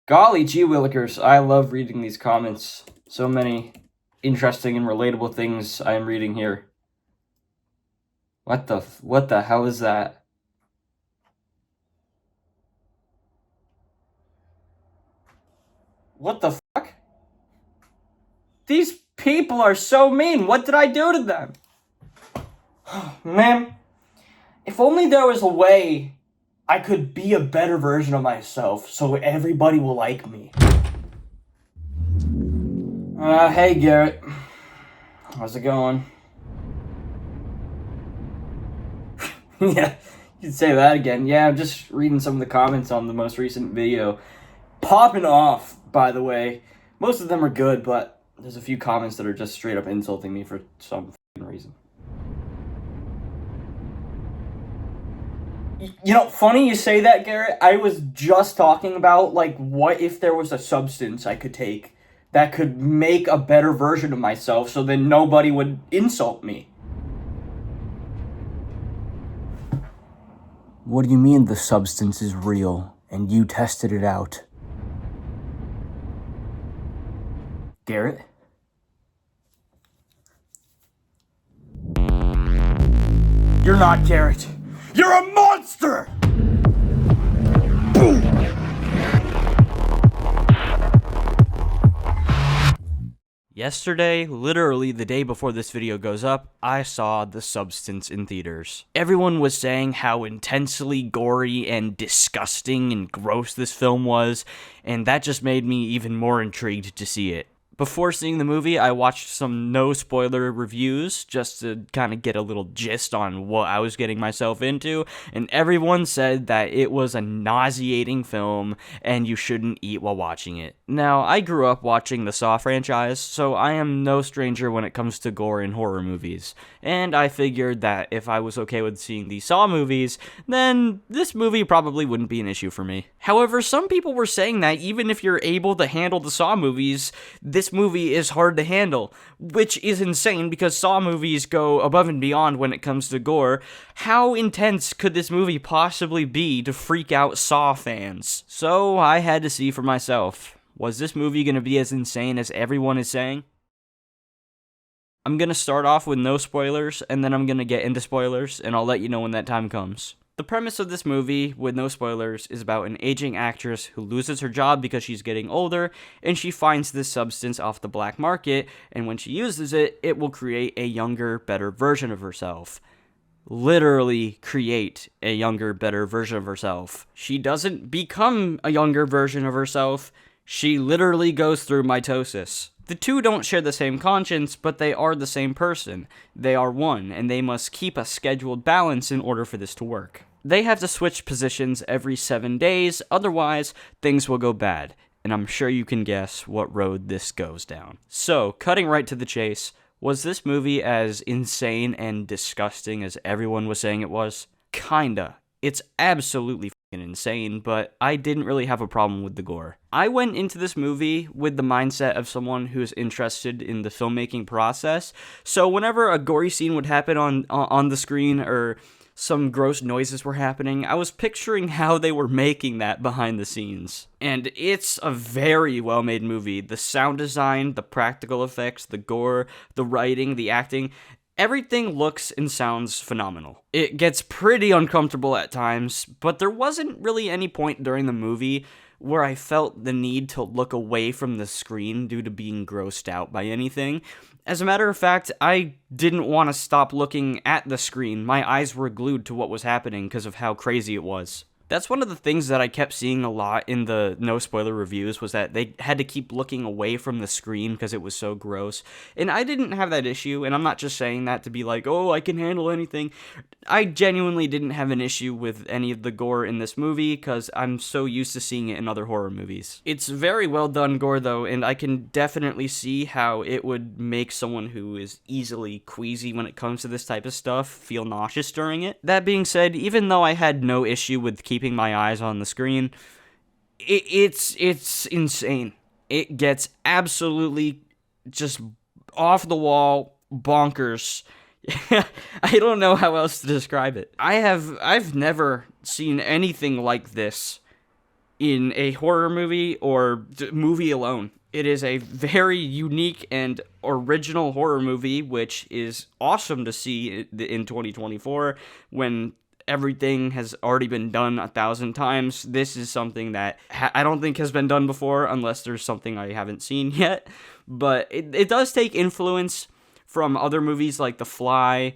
Golly gee willikers, I love reading these comments. So many interesting and relatable things I am reading here. What the hell is that? What the fuck? These people are so mean. What did I do to them? Man, if only there was a way I could be a better version of myself so everybody will like me. Hey Garrett. How's it going? Yeah, you can say that again. Yeah, I'm just reading some of the comments on the most recent video. Popping off, by the way. Most of them are good, but there's a few comments that are just straight up insulting me for some reason. You know, funny you say that, Garrett. I was just talking about, like, what if there was a substance I could take that could make a better version of myself so then nobody would insult me. What do you mean the substance is real and you tested it out? Garrett? You're not Garrett. You're a monster! Boom! Yesterday, literally the day before this video goes up, I saw The Substance in theaters. Everyone was saying how intensely gory and disgusting and gross this film was, and that just made me even more intrigued to see it. Before seeing the movie, I watched some no-spoiler reviews just to kind of get a little gist on what I was getting myself into, and everyone said that it was a nauseating film and you shouldn't eat while watching it. Now, I grew up watching the Saw franchise, so I am no stranger when it comes to gore in horror movies, and I figured that if I was okay with seeing the Saw movies, then this movie probably wouldn't be an issue for me. However, some people were saying that even if you're able to handle the Saw movies, this movie is hard to handle, which is insane because Saw movies go above and beyond when it comes to gore. How intense could this movie possibly be to freak out Saw fans? So I had to see for myself. Was this movie going to be as insane as everyone is saying? I'm going to start off with no spoilers, and then I'm going to get into spoilers, and I'll let you know when that time comes. The premise of this movie, with no spoilers, is about an aging actress who loses her job because she's getting older, and she finds this substance off the black market, and when she uses it, it will create a younger, better version of herself. Literally create a younger, better version of herself. She doesn't become a younger version of herself, she literally goes through mitosis. The two don't share the same conscience, but they are the same person. They are one, and they must keep a scheduled balance in order for this to work. They have to switch positions every 7 days, otherwise things will go bad, and I'm sure you can guess what road this goes down. So, cutting right to the chase, was this movie as insane and disgusting as everyone was saying it was? Kinda. It's absolutely insane, but I didn't really have a problem with the gore. I went into this movie with the mindset of someone who's interested in the filmmaking process, so whenever a gory scene would happen on the screen or some gross noises were happening, I was picturing how they were making that behind the scenes. And it's a very well-made movie. The sound design, the practical effects, the gore, the writing, the acting, everything looks and sounds phenomenal. It gets pretty uncomfortable at times, but there wasn't really any point during the movie where I felt the need to look away from the screen due to being grossed out by anything. As a matter of fact, I didn't want to stop looking at the screen. My eyes were glued to what was happening because of how crazy it was. That's one of the things that I kept seeing a lot in the no-spoiler reviews, was that they had to keep looking away from the screen because it was so gross. And I didn't have that issue, and I'm not just saying that to be like, oh, I can handle anything. I genuinely didn't have an issue with any of the gore in this movie because I'm so used to seeing it in other horror movies. It's very well done gore, though, and I can definitely see how it would make someone who is easily queasy when it comes to this type of stuff feel nauseous during it. That being said, even though I had no issue with keeping my eyes on the screen, it's insane. It gets absolutely just off the wall bonkers. I don't know how else to describe it. I've never seen anything like this in a horror movie or movie alone. It is a very unique and original horror movie, which is awesome to see in 2024 when everything has already been done 1,000 times. This is something that I don't think has been done before, unless there's something I haven't seen yet. But it does take influence from other movies like The Fly,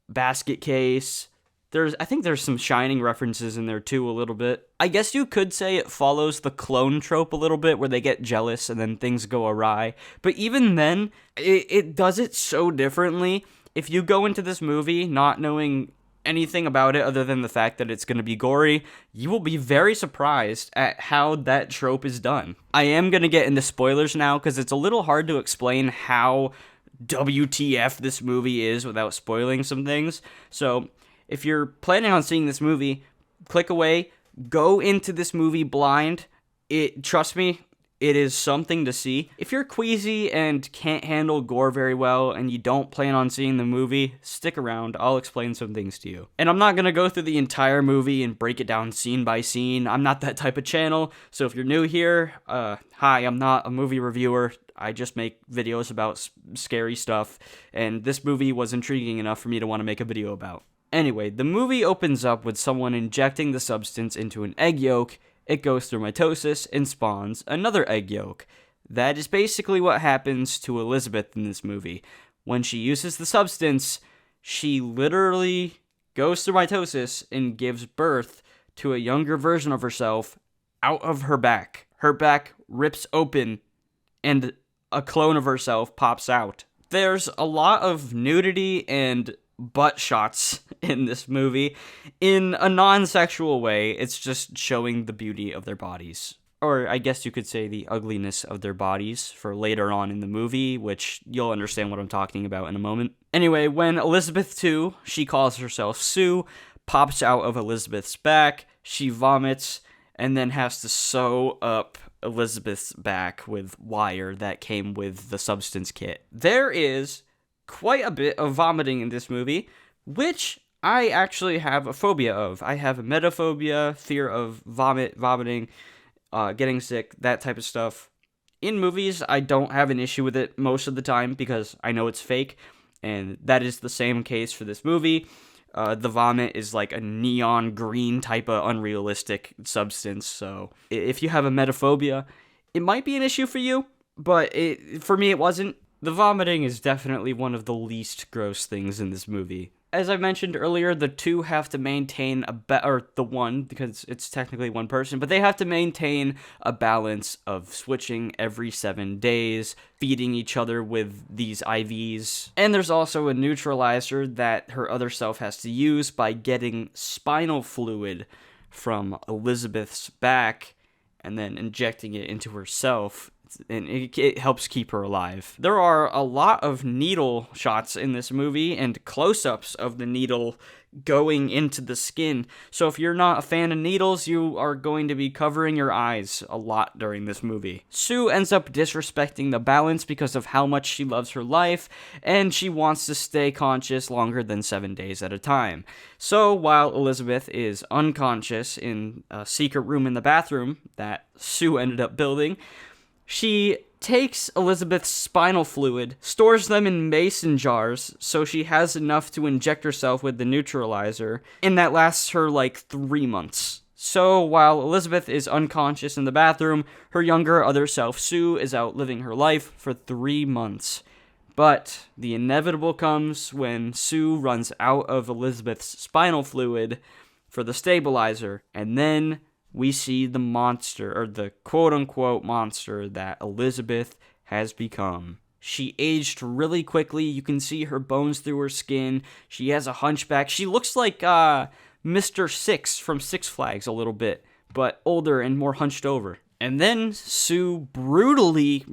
Basket Case. I think there's some Shining references in there too, a little bit. I guess you could say it follows the clone trope a little bit, where they get jealous and then things go awry. But even then, it does it so differently. If you go into this movie not knowing anything about it other than the fact that it's going to be gory, you will be very surprised at how that trope is done. I am going to get into spoilers now, because it's a little hard to explain how WTF this movie is without spoiling some things. So if you're planning on seeing this movie, click away, go into this movie blind. Trust me, it is something to see. If you're queasy and can't handle gore very well and you don't plan on seeing the movie, stick around. I'll explain some things to you. And I'm not going to go through the entire movie and break it down scene by scene. I'm not that type of channel. So if you're new here, hi, I'm not a movie reviewer. I just make videos about scary stuff. And this movie was intriguing enough for me to want to make a video about. Anyway, the movie opens up with someone injecting the substance into an egg yolk. It goes through mitosis and spawns another egg yolk. That is basically what happens to Elizabeth in this movie. When she uses the substance, she literally goes through mitosis and gives birth to a younger version of herself out of her back. Her back rips open and a clone of herself pops out. There's a lot of nudity and butt shots in this movie in a non-sexual way. It's just showing the beauty of their bodies, or I guess you could say the ugliness of their bodies, for later on in the movie, which you'll understand what I'm talking about in a moment. Anyway, when Elizabeth 2, she calls herself Sue, pops out of Elizabeth's back, she vomits and then has to sew up Elizabeth's back with wire that came with the substance kit. There is quite a bit of vomiting in this movie, which I actually have a phobia of. I have emetophobia, fear of vomiting, getting sick, that type of stuff. In movies, I don't have an issue with it most of the time because I know it's fake, and that is the same case for this movie. The vomit is like a neon green type of unrealistic substance, so if you have emetophobia, it might be an issue for you, but for me it wasn't. The vomiting is definitely one of the least gross things in this movie. As I mentioned earlier, the two have to maintain or the one, because it's technically one person, but they have to maintain a balance of switching every 7 days, feeding each other with these IVs. And there's also a neutralizer that her other self has to use by getting spinal fluid from Elizabeth's back and then injecting it into herself. And it helps keep her alive. There are a lot of needle shots in this movie and close-ups of the needle going into the skin. So if you're not a fan of needles, you are going to be covering your eyes a lot during this movie. Sue ends up disrespecting the balance because of how much she loves her life, and she wants to stay conscious longer than 7 days at a time. So while Elizabeth is unconscious in a secret room in the bathroom that Sue ended up building, she takes Elizabeth's spinal fluid, stores them in mason jars, so she has enough to inject herself with the neutralizer, and that lasts her like 3 months. So while Elizabeth is unconscious in the bathroom, her younger other self, Sue, is out living her life for 3 months. But the inevitable comes when Sue runs out of Elizabeth's spinal fluid for the stabilizer, and then we see the monster, or the quote-unquote monster that Elizabeth has become. She aged really quickly. You can see her bones through her skin. She has a hunchback. She looks like Mr. Six from Six Flags a little bit, but older and more hunched over. And then Sue very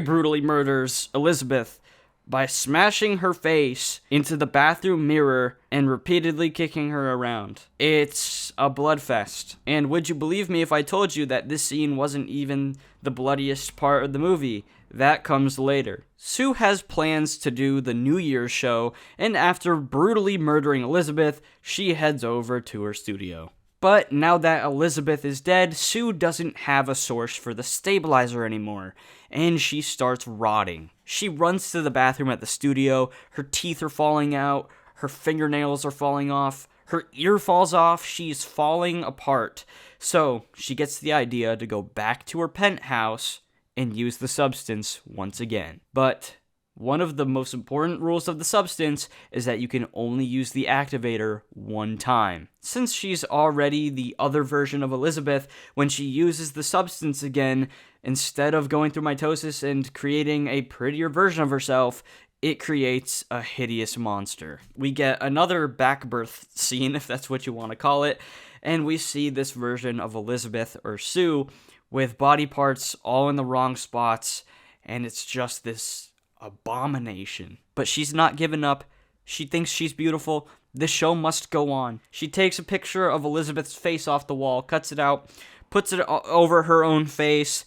brutally murders Elizabeth by smashing her face into the bathroom mirror and repeatedly kicking her around. It's a bloodfest. And would you believe me if I told you that this scene wasn't even the bloodiest part of the movie? That comes later. Sue has plans to do the New Year's show, and after brutally murdering Elizabeth, she heads over to her studio. But now that Elizabeth is dead, Sue doesn't have a source for the stabilizer anymore, and she starts rotting. She runs to the bathroom at the studio, her teeth are falling out, her fingernails are falling off, her ear falls off, she's falling apart. So, she gets the idea to go back to her penthouse and use the substance once again. But one of the most important rules of the substance is that you can only use the activator one time. Since she's already the other version of Elizabeth, when she uses the substance again, instead of going through mitosis and creating a prettier version of herself, it creates a hideous monster. We get another back birth scene, if that's what you want to call it, and we see this version of Elizabeth, or Sue, with body parts all in the wrong spots, and it's just this abomination. But she's not giving up. She thinks she's beautiful. The show must go on. She takes a picture of Elizabeth's face off the wall, cuts it out, puts it over her own face,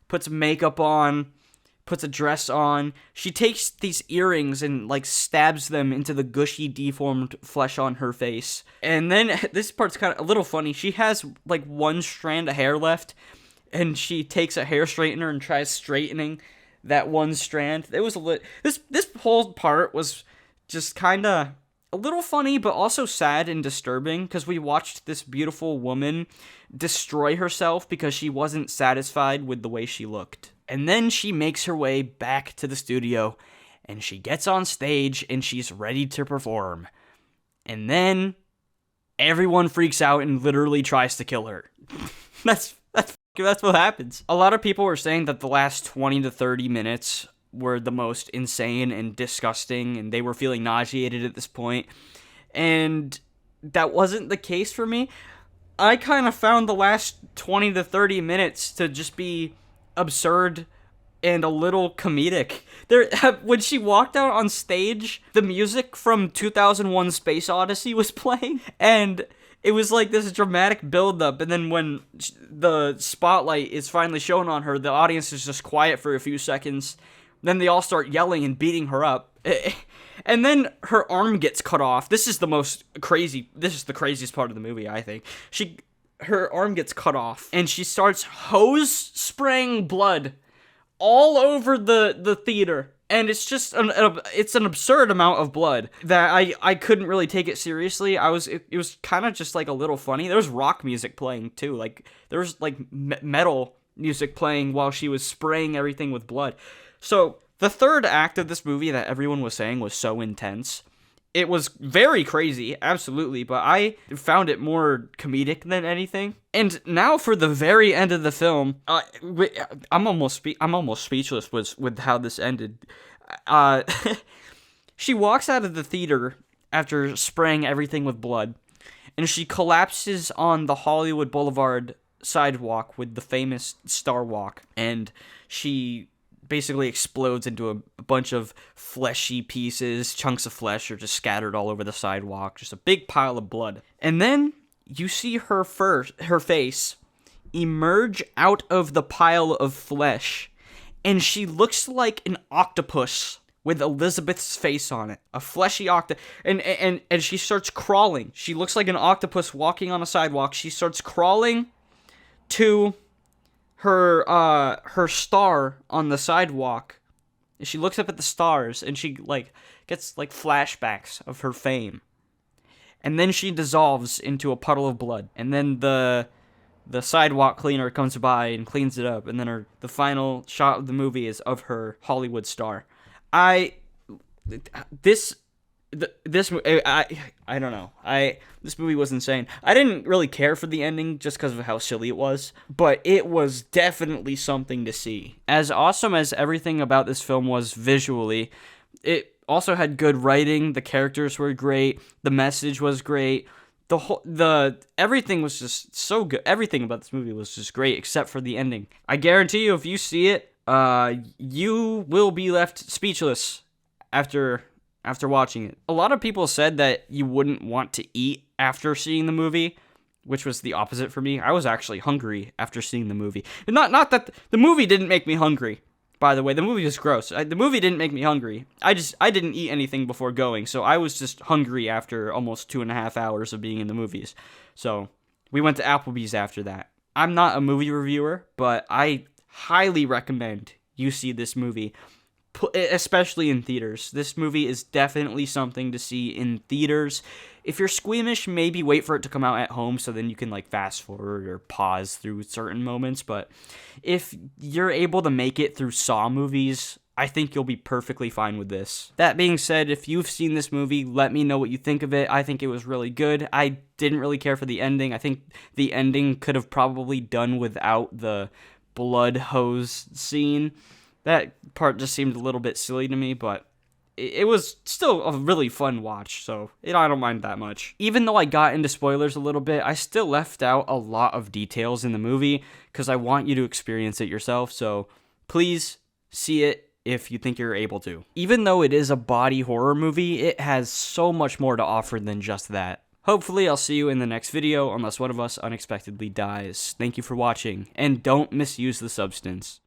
puts makeup on, puts a dress on. She takes these earrings and like stabs them into the gushy, deformed flesh on her face. And then this part's kind of a little funny. She has like one strand of hair left, and she takes a hair straightener and tries straightening that one strand. It was this whole part was just kind of a little funny, but also sad and disturbing, because we watched this beautiful woman destroy herself because she wasn't satisfied with the way she looked. And then she makes her way back to the studio, and she gets on stage, and she's ready to perform. And then everyone freaks out and literally tries to kill her. That's what happens. A lot of people were saying that the last 20 to 30 minutes were the most insane and disgusting, and they were feeling nauseated at this point. And that wasn't the case for me. I kind of found the last 20 to 30 minutes to just be absurd and a little comedic. When she walked out on stage, the music from 2001 Space Odyssey was playing, and it was like this dramatic build-up, and then when the spotlight is finally shown on her, the audience is just quiet for a few seconds. Then they all start yelling and beating her up. And then her arm gets cut off. This is the craziest part of the movie, I think. Her arm gets cut off, and she starts hose spraying blood all over the theater. And it's just it's an absurd amount of blood that I couldn't really take it seriously. It was kind of just like a little funny. There was rock music playing too. Like there was like metal music playing while she was spraying everything with blood. So the third act of this movie that everyone was saying was so intense. It was very crazy, absolutely, but I found it more comedic than anything. And now for the very end of the film, I'm almost speechless with how this ended. She walks out of the theater after spraying everything with blood, and she collapses on the Hollywood Boulevard sidewalk with the famous Star Walk, and she basically explodes into a bunch of fleshy pieces. Chunks of flesh are just scattered all over the sidewalk, just a big pile of blood. And then you see her face emerge out of the pile of flesh, and she looks like an octopus with Elizabeth's face on it, a fleshy octopus, and she starts crawling. She looks like an octopus walking on a sidewalk. She starts crawling to her star on the sidewalk. She looks up at the stars, and she gets flashbacks of her fame. And then she dissolves into a puddle of blood. And then the sidewalk cleaner comes by and cleans it up. And then the final shot of the movie is of her Hollywood star. This movie was insane. I didn't really care for the ending just because of how silly it was, but it was definitely something to see. As awesome as everything about this film was visually, it also had good writing. The characters were great. The message was great. Everything was just so good. Everything about this movie was just great except for the ending. I guarantee you, if you see it, you will be left speechless after watching it. A lot of people said that you wouldn't want to eat after seeing the movie, which was the opposite for me. I was actually hungry after seeing the movie. Not that the movie didn't make me hungry, by the way. The movie was gross. The movie didn't make me hungry. I didn't eat anything before going, so I was just hungry after almost 2.5 hours of being in the movies. So We went to Applebee's after that. I'm not a movie reviewer, but I highly recommend you see this movie, especially in theaters. This movie is definitely something to see in theaters. If you're squeamish, maybe wait for it to come out at home so then you can like fast forward or pause through certain moments. But if you're able to make it through Saw movies, I think you'll be perfectly fine with this. That being said, if you've seen this movie, let me know what you think of it. I think it was really good. I didn't really care for the ending. I think the ending could have probably done without the blood hose scene. That part just seemed a little bit silly to me, but it was still a really fun watch, so I don't mind that much. Even though I got into spoilers a little bit, I still left out a lot of details in the movie because I want you to experience it yourself, so please see it if you think you're able to. Even though it is a body horror movie, it has so much more to offer than just that. Hopefully, I'll see you in the next video, unless one of us unexpectedly dies. Thank you for watching, and don't misuse the substance.